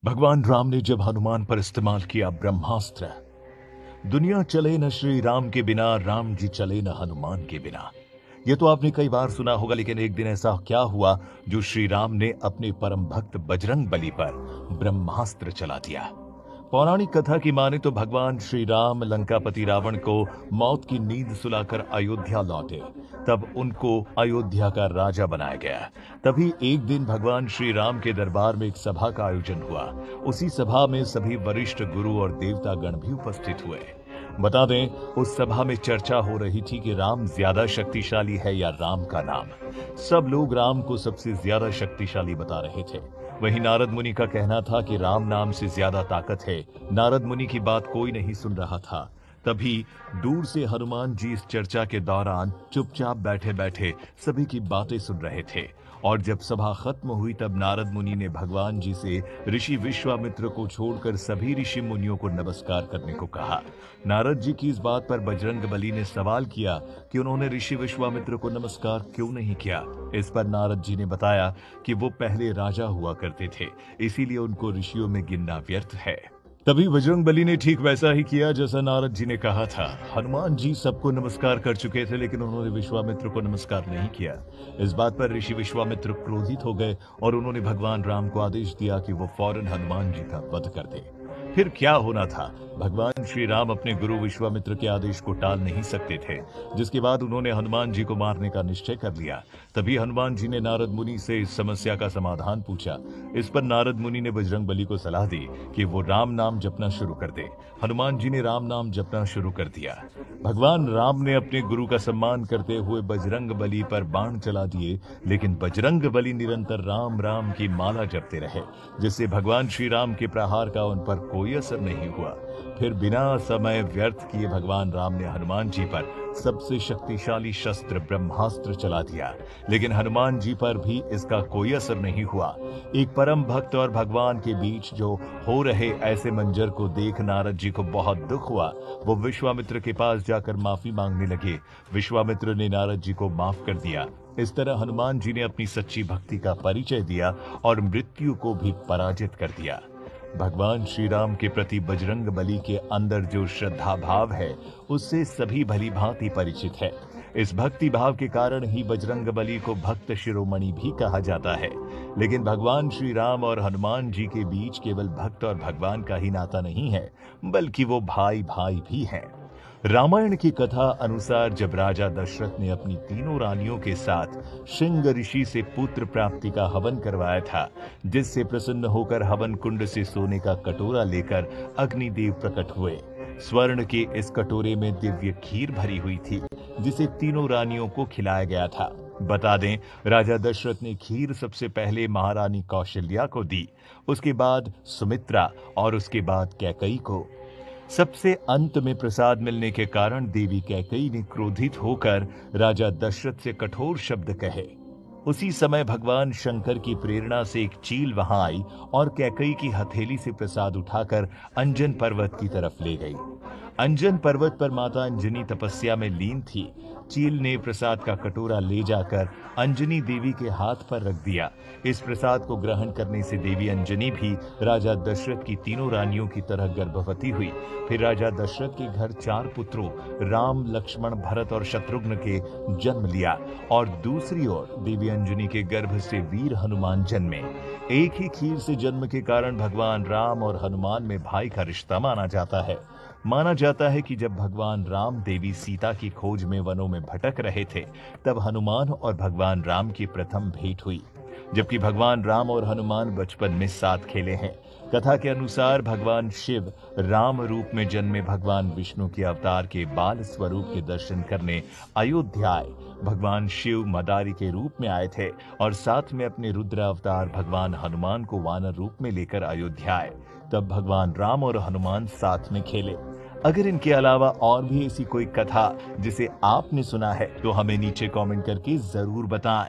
भगवान राम ने जब हनुमान पर इस्तेमाल किया ब्रह्मास्त्र, दुनिया चले न श्री राम के बिना, राम जी चले न हनुमान के बिना। ये तो आपने कई बार सुना होगा, लेकिन एक दिन ऐसा क्या हुआ जो श्री राम ने अपने परम भक्त बजरंग बली पर ब्रह्मास्त्र चला दिया। पौराणिक कथा की माने तो भगवान श्री राम लंकापति रावण को मौत की नींद सुलाकर अयोध्या लौटे, तब उनको अयोध्या का राजा बनाया गया। तभी एक दिन भगवान श्री राम के दरबार में एक सभा का आयोजन हुआ। उसी सभा में सभी वरिष्ठ गुरु और देवतागण भी उपस्थित हुए। बता दें, उस सभा में चर्चा हो रही थी कि राम ज्यादा शक्तिशाली है या राम का नाम। सब लोग राम को सबसे ज्यादा शक्तिशाली बता रहे थे। वहीं नारद मुनि का कहना था कि राम नाम से ज्यादा ताकत है। नारद मुनि की बात कोई नहीं सुन रहा था। तभी दूर से हनुमान जी इस चर्चा के दौरान चुपचाप बैठे बैठे सभी की बातें सुन रहे थे। और जब सभा खत्म हुई तब नारद मुनि ने भगवान जी से ऋषि विश्वामित्र को छोड़कर सभी ऋषि मुनियों को नमस्कार करने को कहा। नारद जी की इस बात पर बजरंग बली ने सवाल किया कि उन्होंने ऋषि विश्वामित्र को नमस्कार क्यों नहीं किया। इस पर नारद जी ने बताया कि वो पहले राजा हुआ करते थे, इसीलिए उनको ऋषियों में गिनना व्यर्थ है। तभी बजरंग बली ने ठीक वैसा ही किया जैसा नारद जी ने कहा था। हनुमान जी सबको नमस्कार कर चुके थे, लेकिन उन्होंने विश्वामित्र को नमस्कार नहीं किया। इस बात पर ऋषि विश्वामित्र क्रोधित हो गए और उन्होंने भगवान राम को आदेश दिया कि वो फौरन हनुमान जी का वध कर दे। फिर क्या होना था, भगवान श्री राम अपने गुरु विश्वामित्र के आदेश को टाल नहीं सकते थे, जिसके बाद उन्होंने हनुमान जी को मारने का निश्चय कर लिया। तभी हनुमान जी ने नारद मुनि से इस समस्या का समाधान पूछा। इस पर नारद मुनि ने बजरंग बली को सलाह दी कि वो राम नाम जपना शुरू कर दे। हनुमान जी ने राम नाम जपना शुरू कर दिया। भगवान राम ने अपने गुरु का सम्मान करते हुए बजरंग बली पर बाण चला दिए, लेकिन बजरंग बली निरंतर राम राम की माला जपते रहे, जिससे भगवान श्री राम के प्रहार का उन पर कोई असर नहीं हुआ। फिर बिना समय व्यर्थ किए भगवान राम ने हनुमान जी पर सबसे शक्तिशाली शस्त्र ब्रह्मास्त्र चला दिया, लेकिन हनुमान जी पर भी इसका कोई असर नहीं हुआ। एक परम भक्त और भगवान के बीच जो हो रहे ऐसे मंजर को देख नारद जी को बहुत दुख हुआ। वो विश्वामित्र के पास जाकर माफी मांगने लगे। विश्वामित्र ने नारद जी को माफ कर दिया। इस तरह हनुमान जी ने अपनी सच्ची भक्ति का परिचय दिया और मृत्यु को भी पराजित कर दिया। भगवान श्री राम के प्रति बजरंग बली के अंदर जो श्रद्धा भाव है, उससे सभी भली भांति परिचित है। इस भक्ति भाव के कारण ही बजरंग बली को भक्त शिरोमणि भी कहा जाता है। लेकिन भगवान श्री राम और हनुमान जी के बीच केवल भक्त और भगवान का ही नाता नहीं है, बल्कि वो भाई भाई भी हैं। रामायण की कथा अनुसार जब राजा दशरथ ने अपनी तीनों रानियों के साथ श्रृंग ऋषि से पुत्र प्राप्ति का हवन करवाया था, जिससे प्रसन्न होकर हवन कुंड से सोने का कटोरा लेकर अग्निदेव प्रकट हुए। स्वर्ण के इस कटोरे में दिव्य खीर भरी हुई थी, जिसे तीनों रानियों को खिलाया गया था। बता दें, राजा दशरथ ने खीर सबसे पहले महारानी कौशल्या को दी, उसके बाद सुमित्रा और उसके बाद कैकेयी को। सबसे अंत में प्रसाद मिलने के कारण देवी कैकेयी ने क्रोधित होकर राजा दशरथ से कठोर शब्द कहे। उसी समय भगवान शंकर की प्रेरणा से एक चील वहां आई और कैकेयी की हथेली से प्रसाद उठाकर अंजन पर्वत की तरफ ले गई। अंजन पर्वत पर माता अंजनी तपस्या में लीन थी। चील ने प्रसाद का कटोरा ले जाकर अंजनी देवी के हाथ पर रख दिया। इस प्रसाद को ग्रहण करने से देवी अंजनी भी राजा दशरथ की तीनों रानियों की तरह गर्भवती हुई। फिर राजा दशरथ के घर 4 पुत्रों राम, लक्ष्मण, भरत और शत्रुघ्न के जन्म लिया और दूसरी ओर देवी अंजनी के गर्भ से वीर हनुमान जन्मे। एक ही खीर से जन्म के कारण भगवान राम और हनुमान में भाई का रिश्ता माना जाता है। माना जाता है कि जब भगवान राम देवी सीता की खोज में वनों में भटक रहे थे, तब हनुमान और भगवान राम की प्रथम भेंट हुई, जबकि भगवान राम और हनुमान बचपन में साथ खेले हैं। कथा के अनुसार भगवान शिव राम रूप में जन्मे भगवान विष्णु के अवतार के बाल स्वरूप के दर्शन करने अयोध्या आए। भगवान शिव मदारी के रूप में आए थे और साथ में अपने रुद्र अवतार भगवान हनुमान को वानर रूप में लेकर अयोध्या आए। तब भगवान राम और हनुमान साथ में खेले। अगर इनके अलावा और भी ऐसी कोई कथा जिसे आपने सुना है, तो हमें नीचे कमेंट करके जरूर बताएं।